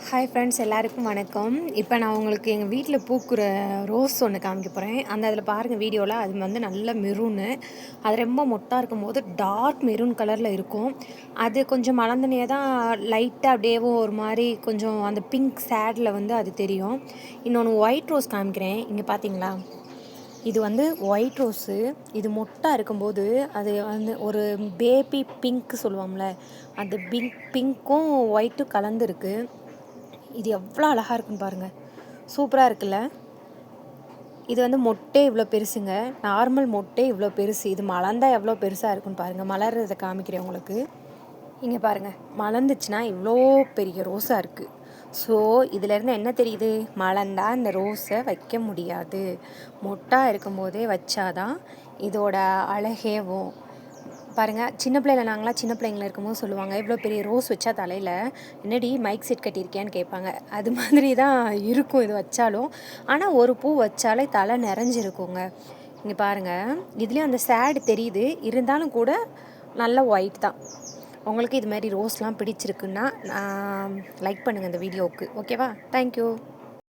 Hi friends, எல்லாருக்கும் வணக்கம். இப்போ நான் உங்களுக்கு எங்கள் வீட்டில் பூக்கிற ரோஸ் ஒன்று காமிக்க போகிறேன். அதில் பாருங்கள் வீடியோவில், அது வந்து நல்ல மெரூனு. அது ரொம்ப மொட்டாக இருக்கும்போது டார்க் மெரூன் கலரில் இருக்கும். அது கொஞ்சம் மலர்ந்தனே தான் லைட்டாக அப்படியேவும் ஒரு மாதிரி கொஞ்சம் அந்த பிங்க் சேடில் வந்து அது தெரியும். இன்னொன்று ஒயிட் ரோஸ் காமிக்கிறேன். இங்கே பார்த்தீங்களா, இது வந்து ஒயிட் ரோஸு. இது மொட்டாக இருக்கும்போது அது வந்து ஒரு பேபி பிங்க் சொல்லுவோம்ல, அந்த பிங்க்கும் ஒயிட்டும் கலந்துருக்கு. இது எவ்வளோ அழகாக இருக்குன்னு பாருங்கள், சூப்பராக இருக்குல்ல. இது வந்து மொட்டே இவ்வளோ பெருசுங்க, நார்மல் மொட்டே இவ்வளோ பெருசு. இது மலர்ந்தால் எவ்வளோ பெருசாக இருக்குன்னு பாருங்கள். மலர்றதை காமிக்கிறேன் உங்களுக்கு. இங்கே பாருங்கள், மலர்ந்துச்சுன்னா இவ்வளோ பெரிய ரோஸாக இருக்குது. ஸோ இதிலேருந்து என்ன தெரியுது, மலர்ந்தால் இந்த ரோஸை வைக்க முடியாது. மொட்டாக இருக்கும்போதே வச்சாதான் இதோட அழகேவும். பாருங்கள், சின்ன பிள்ளைல நாங்களாம் சின்ன பிள்ளைங்கள இருக்கும்போது சொல்லுவாங்க, இவ்வளோ பெரிய ரோஸ் வச்சா தலையில் என்னடி மைக் செட் கட்டியிருக்கியான்னு கேட்பாங்க. அது மாதிரி தான் இருக்கும் இது வச்சாலும். ஆனால் ஒரு பூ வச்சாலே தலை நிறைஞ்சிருக்குங்க. இங்கே பாருங்கள், இதுலேயும் அந்த சேடு தெரியுது, இருந்தாலும் கூட நல்ல ஒயிட் தான். உங்களுக்கு இது மாதிரி ரோஸ்லாம் பிடிச்சிருக்குன்னா லைக் பண்ணுங்கள் இந்த வீடியோவுக்கு. ஓகேவா? தேங்க்யூ.